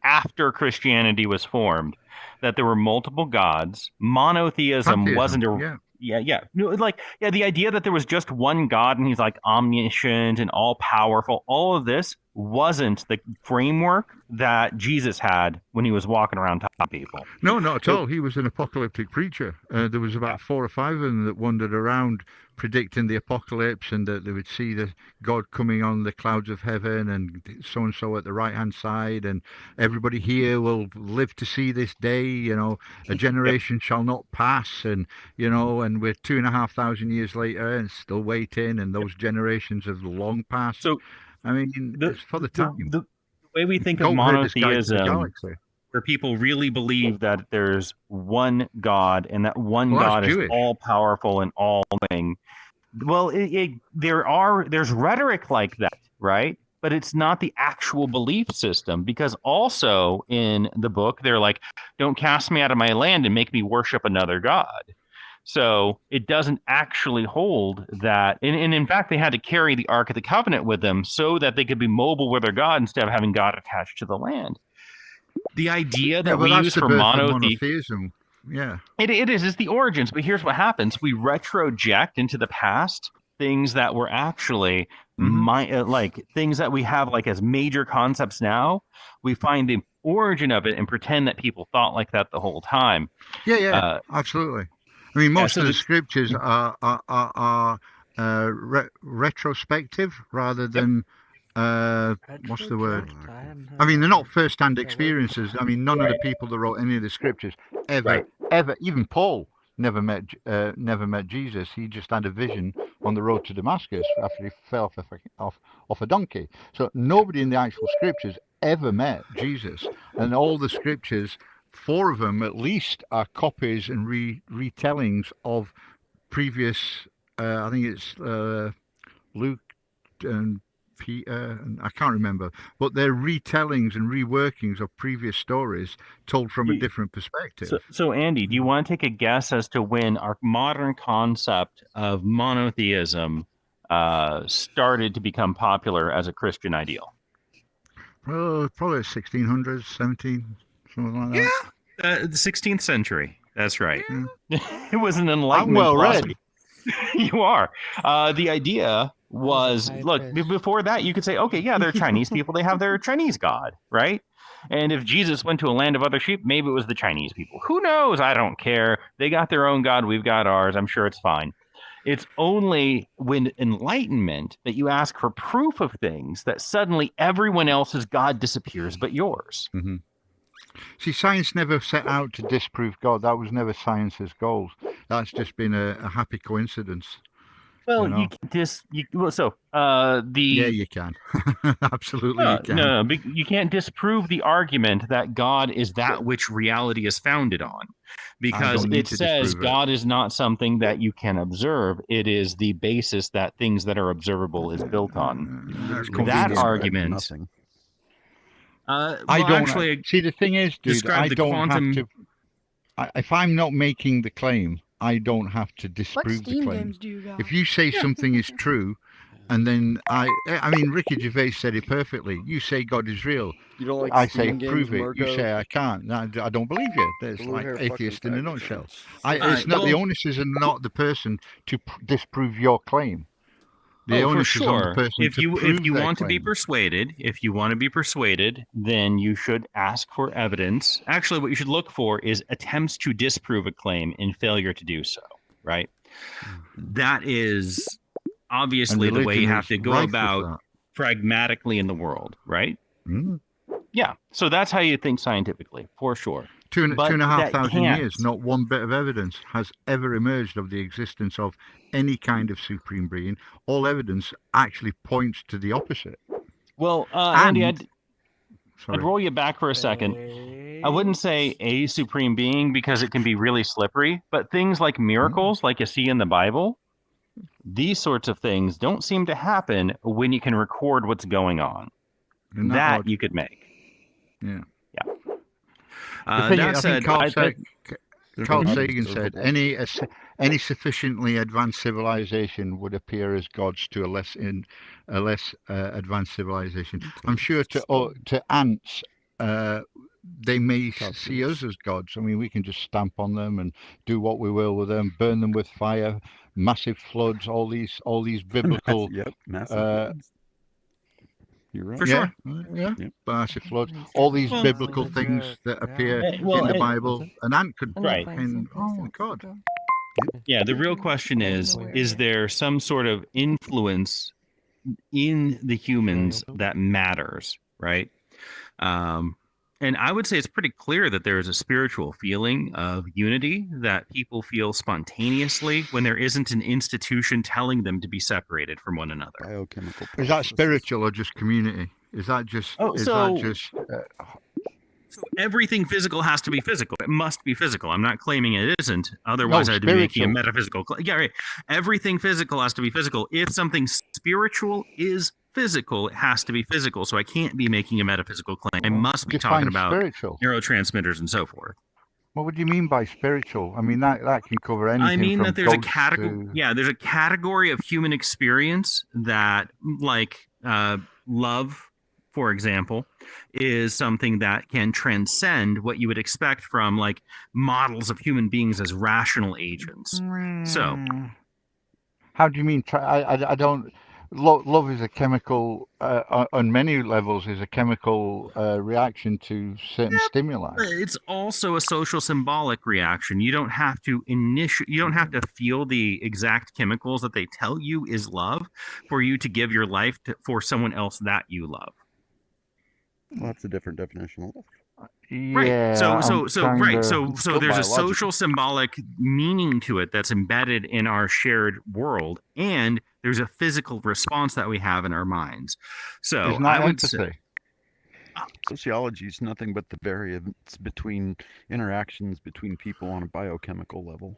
after Christianity was formed, that there were multiple gods. Monotheism wasn't a... the idea that there was just one God and he's like omniscient and all powerful, all of this wasn't the framework that Jesus had when he was walking around talking to people. No, not at all. He was an apocalyptic preacher. There was about 4 or 5 of them that wandered around predicting the apocalypse, and that they would see the God coming on the clouds of heaven and so at the right hand side, and everybody here will live to see this day, a generation shall not pass, and and we're 2,500 years later and still waiting, and those generations have long passed. So I mean, it's for the time. The way we think of monotheism, where people really believe that there's one God and that one God is all powerful and all knowing. Well, there's rhetoric like that, right? but it's not the actual belief system, because also in the book, they're like, don't cast me out of my land and make me worship another god. So it doesn't actually hold that. And in fact, they had to carry the Ark of the Covenant with them so that they could be mobile with their God instead of having God attached to the land. The idea that we use for monotheism. Yeah. It is. It's the origins. But here's what happens. We retroject into the past things that were actually like things that we have like as major concepts now. We find the origin of it and pretend that people thought like that the whole time. Yeah, absolutely. I mean, most of the scriptures are retrospective rather than what's the word? I mean, they're not first-hand experiences. I mean, none of the people that wrote any of the scriptures ever, even Paul never met Jesus. He just had a vision on the road to Damascus after he fell off a donkey. So nobody in the actual scriptures ever met Jesus, and all the scriptures, 4 of them at least, are copies and retellings of previous. I think it's Luke and Peter, and I can't remember, but they're retellings and reworkings of previous stories told from a different perspective. So Andy, do you want to take a guess as to when our modern concept of monotheism started to become popular as a Christian ideal? Probably 1600s, 17, something like that. The 16th century. That's right. It was an enlightenment. I'm well read. You are. The idea was, look, before that, you could say, okay, yeah, they're Chinese people. They have their Chinese God, right? And if Jesus went to a land of other sheep, maybe it was the Chinese people. Who knows? I don't care. They got their own God. We've got ours. I'm sure it's fine. It's only when enlightenment that you ask for proof of things that suddenly everyone else's God disappears but yours. Mm-hmm. See, science never set out to disprove God. That was never science's goal. That's just been a happy coincidence. Well, you can yeah, you can. Absolutely, you can. No, you can't disprove the argument that God is that which reality is founded on, because it says God is not something that you can observe. It is the basis that things that are observable is built on. That argument. I don't actually see. The thing is, dude, I don't have to. If I'm not making the claim, I don't have to disprove the claim. If you say something is true, and then I mean, Ricky Gervais said it perfectly. You say God is real. You don't like I say Steam prove games, it. Marco? You say I can't. I don't believe you. There's Blue like hair atheist fucking in a faggot. nutshell. It's not the onus is not the person to disprove your claim. The for onus is on the sure. person If to you prove their want to be claim. persuaded, then you should ask for evidence. Actually, what you should look for is attempts to disprove a claim and failure to do so. Right? That is obviously the way you have to go about pragmatically in the world, right? Mm. Yeah. So that's how you think scientifically, for sure. Two and a half thousand can't. years, not one bit of evidence has ever emerged of the existence of any kind of supreme being. All evidence actually points to the opposite. Well, Andy, I'd Sorry. roll you back for a second. I wouldn't say a supreme being because it can be really slippery, but things like miracles, like you see in the Bible, these sorts of things don't seem to happen when you can record what's going on. Isn't that That odd? you could make. Yeah. Yeah. The thing That is, said, Carl Sagan said any sufficiently advanced civilization would appear as gods to a less advanced civilization. I'm sure to ants, they may see us as gods. I mean, we can just stamp on them and do what we will with them, burn them with fire, massive floods, all these biblical. Massive floods. You're right. For sure. Yeah. Massive floods. All these biblical things that appear in the Bible. An ant could. Right. And, oh my God. Yeah, the real question is there some sort of influence in the humans that matters, right? And I would say it's pretty clear that there is a spiritual feeling of unity that people feel spontaneously when there isn't an institution telling them to be separated from one another. Biochemical. Is that spiritual or just community? Is that just? So everything physical has to be physical. It must be physical. I'm not claiming it isn't. Otherwise, I'd be making a metaphysical. Yeah, right. Everything physical has to be physical. If something spiritual is physical, it has to be physical. So I can't be making a metaphysical claim. I must be talking Define about spiritual. neurotransmitters and so forth. What would you mean by spiritual? I mean that can cover anything. I mean from that there's a ghosts category. to- Yeah, there's a category of human experience that, like love, for example, is something that can transcend what you would expect from like models of human beings as rational agents. So, how do you mean? I don't. Love is a chemical on many levels. Is a chemical reaction to certain stimuli. it's also a social symbolic reaction. You don't have to You don't have to feel the exact chemicals that they tell you is love for you to give your life for someone else that you love. Well, that's a different definition of love. Right. Yeah, So I'm trying to- so still there's a biological. social symbolic meaning to it that's embedded in our shared world, and there's a physical response that we have in our minds. So Isn't that I would say, empathy? Sociology is nothing but the variance between interactions between people on a biochemical level.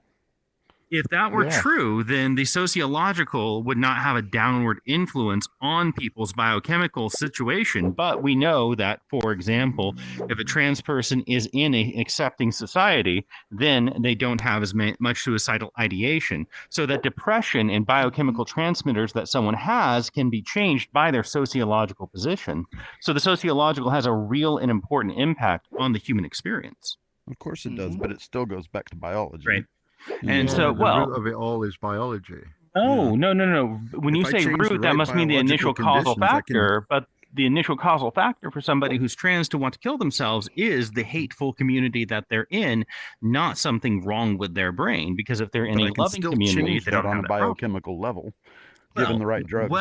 if that were Yeah. true, then the sociological would not have a downward influence on people's biochemical situation. But we know that, for example, if a trans person is in a accepting society, then they don't have as much suicidal ideation. So that depression and biochemical transmitters that someone has can be changed by their sociological position. So the sociological has a real and important impact on the human experience. Of course it does, but it still goes back to biology. Right. You And know, so, the well, root of it all is biology. Oh, no. When you If I say change the root, that right must mean the biological initial causal conditions, I can- factor. But the initial causal factor for somebody who's trans to want to kill themselves is the hateful community that they're in, not something wrong with their brain. Because if they're in but I a can loving still community, change they that don't on have a that problem. biochemical level, given the right drugs.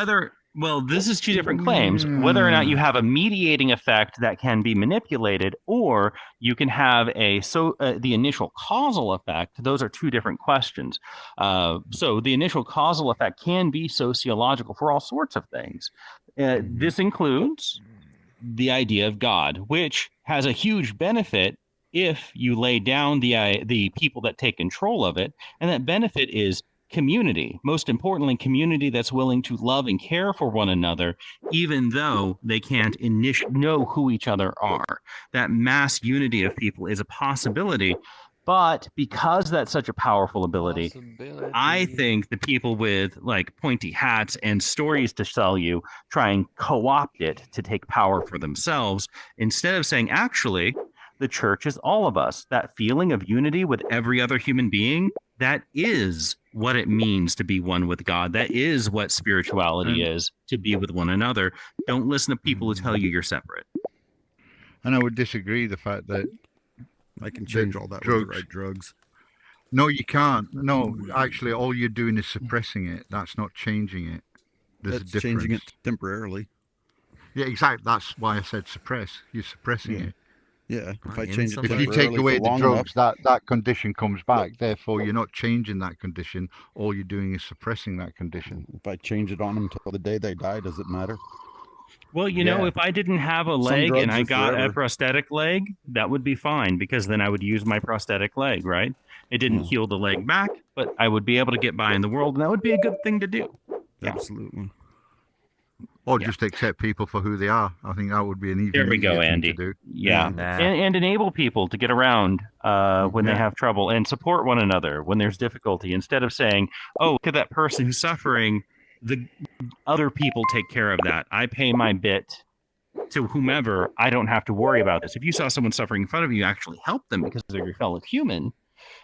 This is two different claims. Whether or not you have a mediating effect that can be manipulated, or you can have the initial causal effect. Those are two different questions. So the initial causal effect can be sociological for all sorts of things. This includes the idea of God, which has a huge benefit if you lay down the people that take control of it, and that benefit is community. Most importantly, community that's willing to love and care for one another, even though they can't know who each other are. That mass unity of people is a possibility, but because that's such a powerful ability, I think the people with like pointy hats and stories to sell you try and co-opt it to take power for themselves, instead of saying, actually, the church is all of us. That feeling of unity with every other human being, that is what it means to be one with God. That is what spirituality is, to be with one another. Don't listen to people who tell you you're separate. And I would disagree the fact that I can change all that with the right drugs. No, you can't. No, actually, all you're doing is suppressing it. That's not changing it. There's That's a difference. changing it temporarily. Yeah, exactly. That's why I said suppress. You're suppressing it. Yeah, if I change it If you take temporarily away for the long drugs, enough, that condition comes back. Therefore, you're not changing that condition. All you're doing is suppressing that condition. if I change it on them until the day they die, does it matter? Well, you know, if I didn't have a leg drugs and I are got a forever. prosthetic leg, that would be fine, because then I would use my prosthetic leg, right? It didn't heal the leg back, but I would be able to get by in the world, and that would be a good thing to do. Absolutely. Or just accept people for who they are. I think that would be an even There we go, easier thing Andy. to do. Yeah, and enable people to get around when they have trouble, and support one another when there's difficulty, instead of saying, oh, look at that person who's suffering, the other people take care of that. I pay my bit to whomever. I don't have to worry about this. If you saw someone suffering in front of you, you actually help them because they're your fellow human,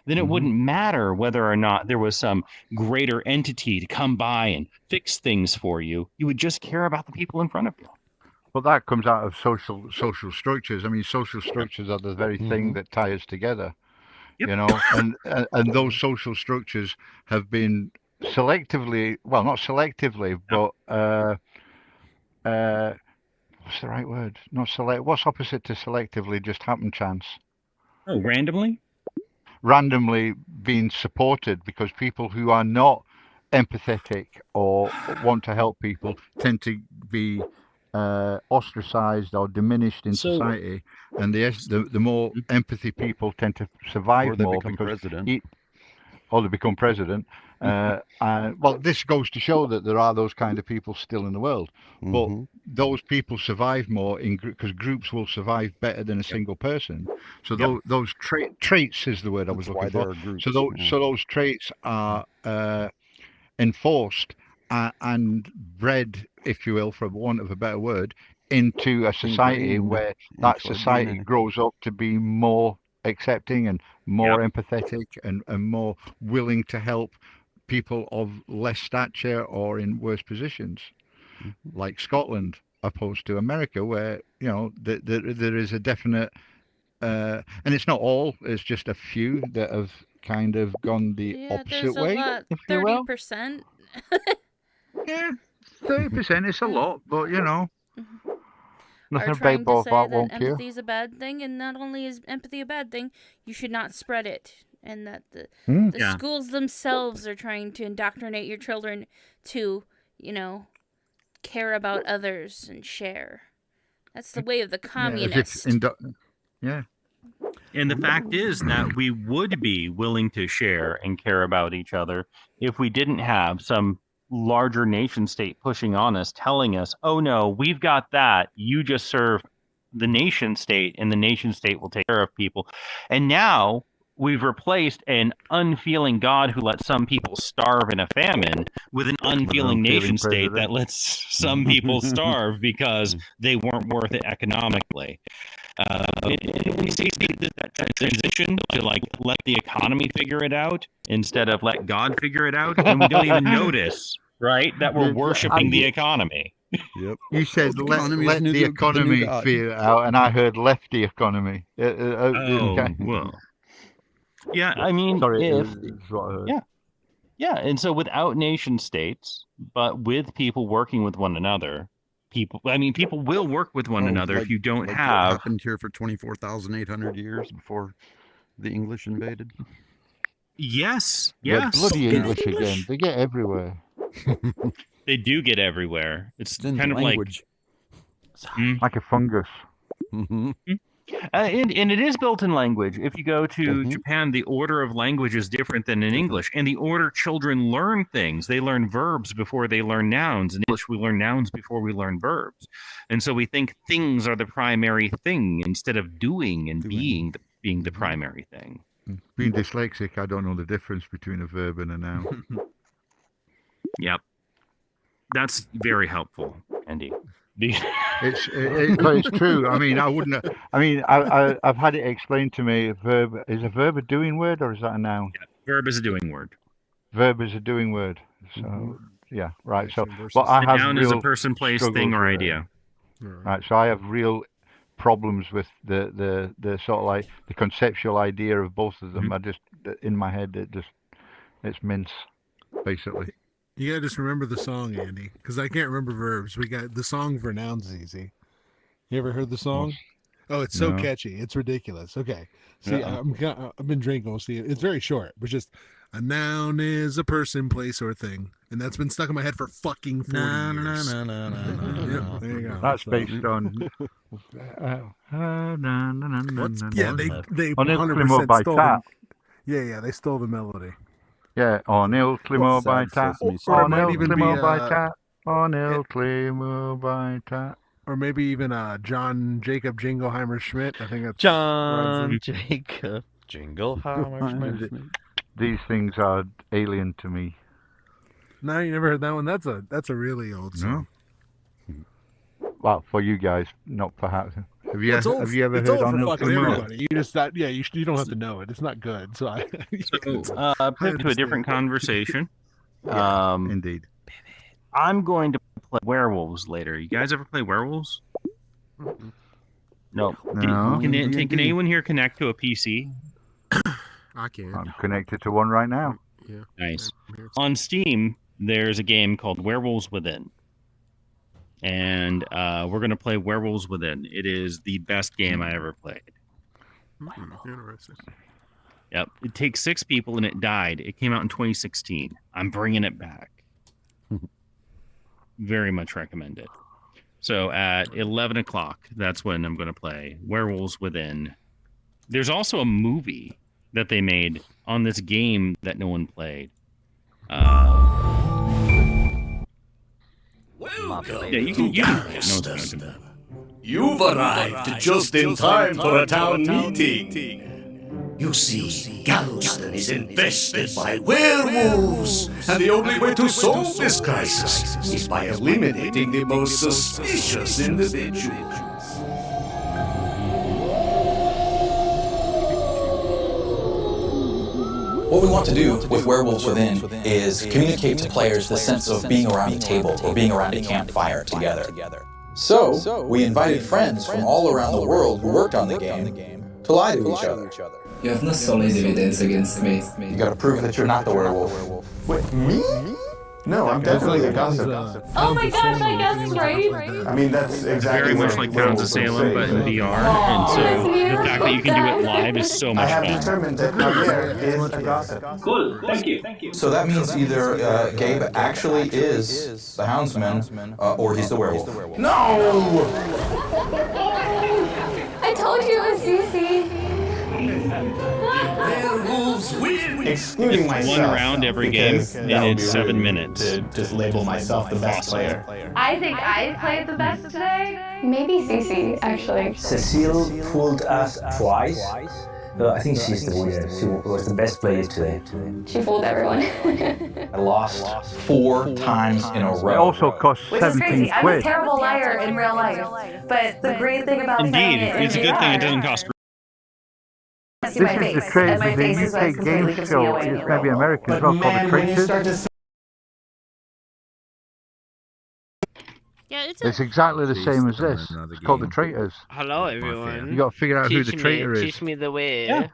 then it wouldn't matter whether or not there was some greater entity to come by and fix things for you. You would just care about the people in front of you. But that comes out of social structures. I mean, social structures are the very thing that tie us together. Yep. You know, and those social structures have been selectively, well, not selectively, but what's the right word? Not select. What's opposite to selectively? Just happen chance. Oh, randomly? Randomly being supported, because people who are not empathetic or want to help people tend to be ostracized or diminished in society, and the more empathy people tend to survive Or they more become because president. or they become president. Well, this goes to show that there are those kind of people still in the world, but those people survive more because groups will survive better than a single person. So those traits is the word I was That's why looking there for. are groups, So those traits are enforced and bred, if you will, for want of a better word, into a society Ingrained where that into our society DNA. grows up to be more accepting and more empathetic and more willing to help people of less stature or in worse positions, like Scotland, opposed to America, where there is a definite, and it's not all; it's just a few that have kind of gone the opposite there's a way, lot. if you will. 30%. Yeah, 30% is a lot, but nothing Are a trying big to ball say fart that won't cure. empathy is a bad thing, and not only is empathy a bad thing, you should not spread it, and that the schools themselves are trying to indoctrinate your children to, care about others and share. That's the way of the communist. Yeah. And the fact is that we would be willing to share and care about each other if we didn't have some larger nation state pushing on us, telling us, oh no, we've got that. You just serve the nation state and the nation state will take care of people. And now we've replaced an unfeeling God who lets some people starve in a famine with an unfeeling nation state that lets some people starve because they weren't worth it economically. And we see that transition to let the economy figure it out instead of let God figure it out, and we don't even notice, right, that we're worshiping the economy. Yep. You said let the economy figure it out, and I heard lefty economy. Well. Yeah, I mean, and so without nation states, but with people working with one another, people will work with one another if you don't have. What happened here for 24,800 years before the English invaded. Yes. Bloody English again. They get everywhere. They do get everywhere. It's kind of language. Like a fungus. And it is built in language. If you go to Japan, the order of language is different than in English. And the order children learn things, they learn verbs before they learn nouns. In English, we learn nouns before we learn verbs. And so we think things are the primary thing instead of doing and being the primary thing. Being dyslexic, I don't know the difference between a verb and a noun. Yep. That's very helpful, Andy. It's true. I mean, I've had it explained to me. Is a verb a doing word or is that a noun? Yeah, verb is a doing word. Verb is a doing word. So yeah, right. So, but I have noun is a person, place, thing, or idea. Right. So I have real problems with the sort of like the conceptual idea of both of them. I just in my head it's mince, basically. You gotta just remember the song, Andy, because I can't remember verbs. We got the song for nouns is easy. You ever heard the song? Oh, it's so catchy. It's ridiculous. Okay. See, I've been drinking. We'll see. It's very short, but just a noun is a person, place, or thing. And that's been stuck in my head for fucking 40 years. Yep, there you go. That's based on... Yeah, they 100% stole the... Yeah, they stole the melody. Yeah, O'Neill Climo by Tat. Or it might even be O'Neill Climo by Tat. Or maybe even John Jacob Jingleheimer Schmidt. I think that's John Jacob Jingleheimer Schmidt. These things are alien to me. No, you never heard that one. That's a really old song. Well, for you guys, not perhaps. Have you ever heard O'Neill Climo? Everybody. You just thought, you don't have to know it. It's not good. So pivot to a different conversation. Indeed. I'm going to play werewolves later. You guys ever play werewolves? No. Can anyone here connect to a PC? I can. I'm connected to one right now. Yeah. Nice. On Steam, there's a game called Werewolves Within. And we're going to play Werewolves Within. It is the best game I ever played. Interesting. Yep. It takes 6 people and it died. It came out in 2016. I'm bringing it back. Very much recommend it. So at 11 o'clock, that's when I'm going to play Werewolves Within. There's also a movie that they made on this game that no one played. You can You've arrived just in time for a town meeting. You see, Galveston is infested by werewolves, and the only way to solve this crisis is by eliminating the most suspicious individuals. What we want to do with Werewolves Within is communicate to players the sense of being around a table or being around a campfire together. So, we invited friends from all around the world who worked on the game to lie to each other. You have no solid evidence against me. You gotta prove that you're not the werewolf. Wait, me? No, I'm definitely a gossip. Oh my gosh, I guess right. I mean, that's exactly very much like Towns of Salem, but in VR. And so the fact that you can do it live is so much fun. I have determined that Javier is a gossip. Cool, thank you. So that means either Gabe actually is the houndsman, or he's the werewolf. No! I told you it was Cece. Werewolves win! Excluding It's myself. one round every game, and it's 7 minutes. To just label myself the best player. I think I played the best today. Maybe Cece, actually. Cecile fooled us twice. I think she's the winner. She was the best player today. She fooled everyone. I lost 4 times in a row. It also cost Which is 17 crazy. I'm a quid. terrible liar in real life. But the great thing about Indeed, playing it it's a in good thing it VR, doesn't cost. I see This my is the face, trade and my with the face is what UK completely game gives me show. away. It's going to be American as well, called The Traitors. Yeah, it's It's exactly the same as this. It's called The Traitors. Hello, everyone. You got to figure out who the Teach traitor is. Teach me the way. Yeah.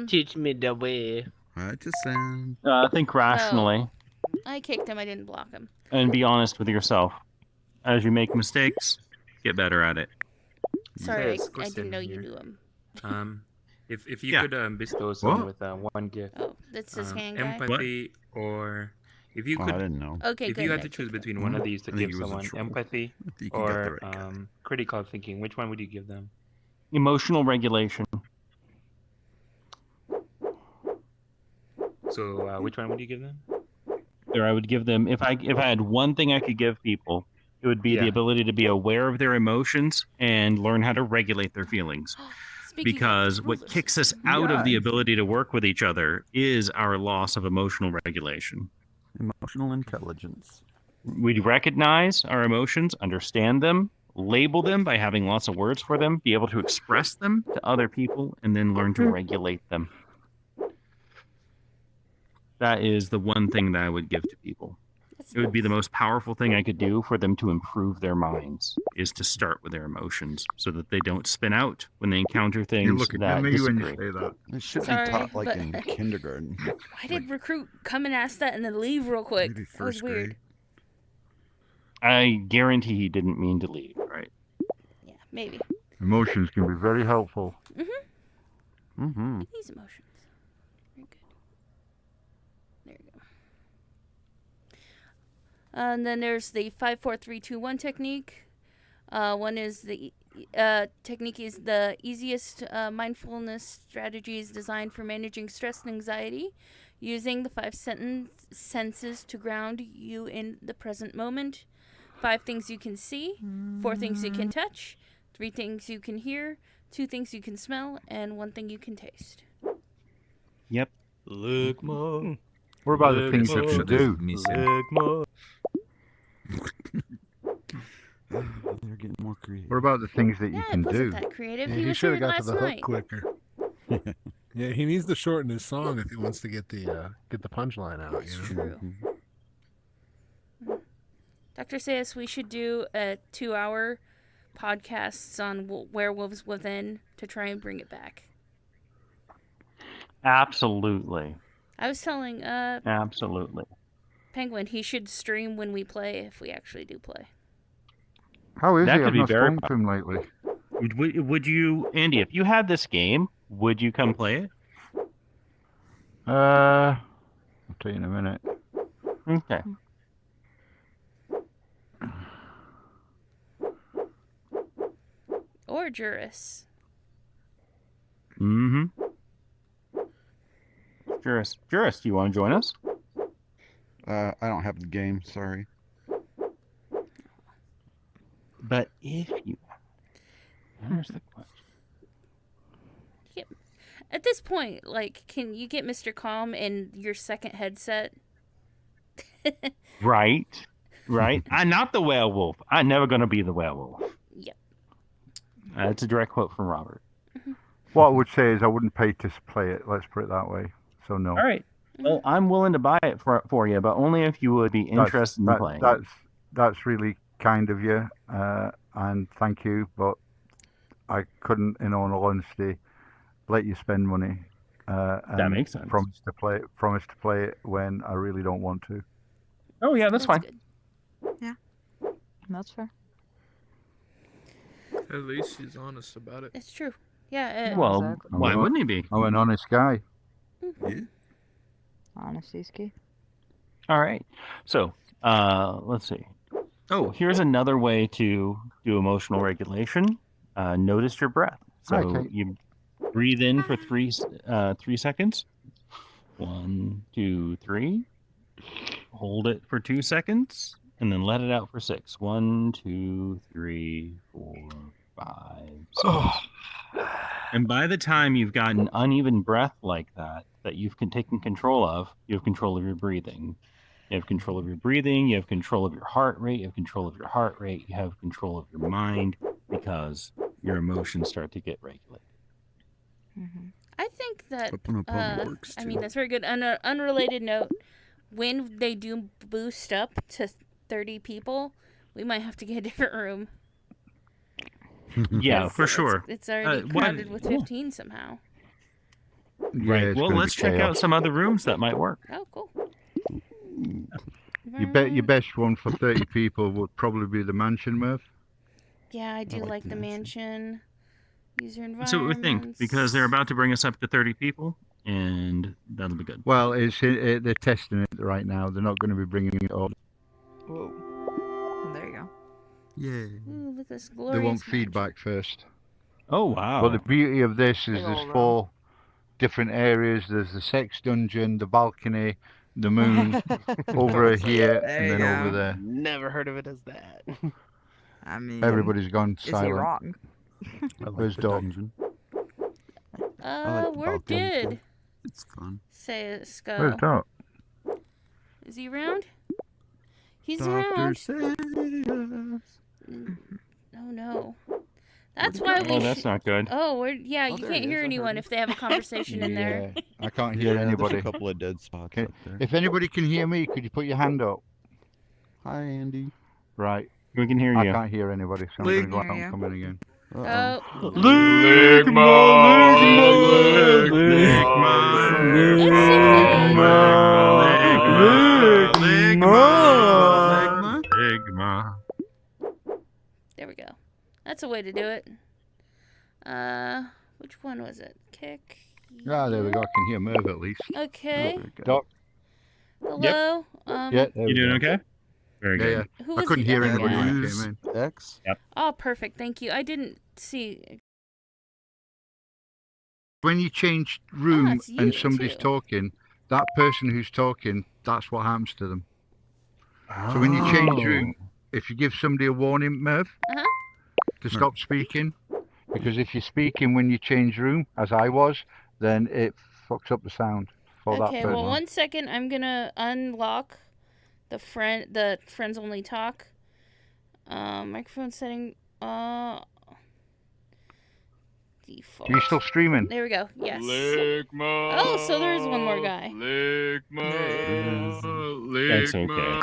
Teach me the way. Think rationally I kicked him. I didn't block him. and be honest with yourself. As you make mistakes, get better at it. Sorry, Yes, I question didn't know you here. knew him. If you Yeah. could bestow someone What? with one gift, Oh, that's his hand guy? empathy, or if you Oh, could, I didn't know. Okay, if good, you had good, to choose good, good. between one of these to I think give he was in someone, trouble. empathy I think he got the or right guy. critical thinking, which one would you give them? Emotional regulation. So which one would you give them? Or I would give them if I had one thing I could give people, it would be the ability to be aware of their emotions and learn how to regulate their feelings. Because what kicks us out of the ability to work with each other is our loss of emotional regulation. Emotional intelligence. We recognize our emotions, understand them, label them by having lots of words for them, be able to express them to other people, and then learn to regulate them. That is the one thing that I would give to people. It would be the most powerful thing I could do for them to improve their minds, is to start with their emotions so that they don't spin out when they encounter things You're looking that at me when you disagree. say that. It should Sorry, be taught like but- in kindergarten. Why did recruit come and ask that and then leave real quick? Maybe That was first weird. I guarantee he didn't mean to leave, right? Yeah, maybe. Emotions can be very helpful. Mm-hmm. These emotions. Very good. There you go. And then there's the 5-4-3-2-1 technique. One is the technique is the easiest mindfulness strategies designed for managing stress and anxiety, using the 5 senses to ground you in the present moment. 5 things you can see, 4 things you can touch, 3 things you can hear, 2 things you can smell, and 1 thing you can taste. Yep. Look more. What about the things you can do? Look more. They're getting more creative. What about the things that you Yeah, can it wasn't do? that creative. Yeah, he he was should here have got to last the hook night. quicker. Yeah, he needs to shorten his song if he wants to get the punchline out. That's you know? true. Dr. says we should do a 2-hour podcasts on Werewolves Within to try and bring it back. Absolutely. I was telling Absolutely. Penguin he should stream when we play if we actually do play. How is That he? could I've be not very spoken to him lately. Would you, Andy, if you had this game, would you come play it? I'll tell you in a minute. Okay. or Juris. Mm-hmm. Juris, do you want to join us? I don't have the game. Sorry. But if you, here's the question. At this point, like, can you get Mr. Calm in your second headset? Right. I'm not the werewolf. I'm never gonna be the werewolf. Yep. That's a direct quote from Robert. What I would say is I wouldn't pay to play it. Let's put it that way. So no. All right. Well, I'm willing to buy it for you, but only if you would be interested in playing. That's really kind of you, and thank you. But I couldn't, in all honesty, let you spend money. That makes sense. Promise to play it when I really don't want to. Oh yeah, that's fine. Good. Yeah, that's fair. At least he's honest about it. It's true. Yeah. Well, Exactly. why wouldn't he be? I'm an honest guy. Yeah. Honesty's key. All right. So, let's see. Oh, here's another way to do emotional regulation. Notice your breath. So Okay. you breathe in for 3 seconds. 1, 2, 3. Hold it for 2 seconds, and then let it out for 6. 1, 2, 3, 4, 5, 6. And by the time you've got an uneven breath like that you've taken control of, you have control of your breathing. You have control of your breathing, you have control of your heart rate, you have control of your heart rate, you have control of your mind, because your emotions start to get regulated. I think that, works I too. mean, that's very good. On an unrelated note, when they do boost up to 30 people, we might have to get a different room. Yeah, for sure. It's already crowded with 15 somehow. Right. it's Well, gonna let's be check out chaos. some other rooms that might work. Oh, cool. Your best one for 30 people would probably be the mansion, Murph. Yeah, I do like the mansion. User environment. So what we think, because they're about to bring us up to 30 people, and that'll be good. Well, they're testing it right now. They're not going to be bringing it up. Whoa. There you go. Yeah. Ooh, look at this They glorious want feedback first. Oh, wow. Well, the beauty of this is Big there's ol' 4 different areas. There's the sex dungeon, the balcony, the moon, over here, There and you then go. over there. Never heard of it as that. I mean, Everybody's gone is he silent. wrong? Where's the Doc? dungeon. like the Where balcony. did It's fun. Where's Go? Doc? Is he around? He's Doctor around. Sayers. Oh no. That's why we. Oh, that's not good. Oh, yeah. You there can't he hear is, I heard anyone him. if they have a conversation in there. Yeah, I can't hear Yeah, anybody. There's a couple of dead spots Okay. up there. If anybody can hear me, could you put your hand up? Hi, Andy. Right. We can hear I you. can't hear anybody, so I'm going to go out Hear and you. come in again. Oh. There we go. That's a way to do it. Which one was it? Kick. Ah, there we go. I can hear Merv at least. Okay. Doc. Hello. Yeah, there You we doing go. okay? Very Yeah, good. yeah. Who I was couldn't the hear other anybody guy? when I came in. X. Yep. Oh, perfect. Thank you. I didn't see. When you change room it's and you, somebody's too. talking, that person who's talking, that's what happens to them. So when you change room, if you give somebody a warning, Merv, Uh-huh. to stop speaking, because if you're speaking when you change room, as I was, then it fucks up the sound for that Okay, person. well, 1 second. I'm gonna unlock the friends only talk. Microphone setting. Default. Are you still streaming? There we go. Yes. Oh, so there is one more guy. That's okay.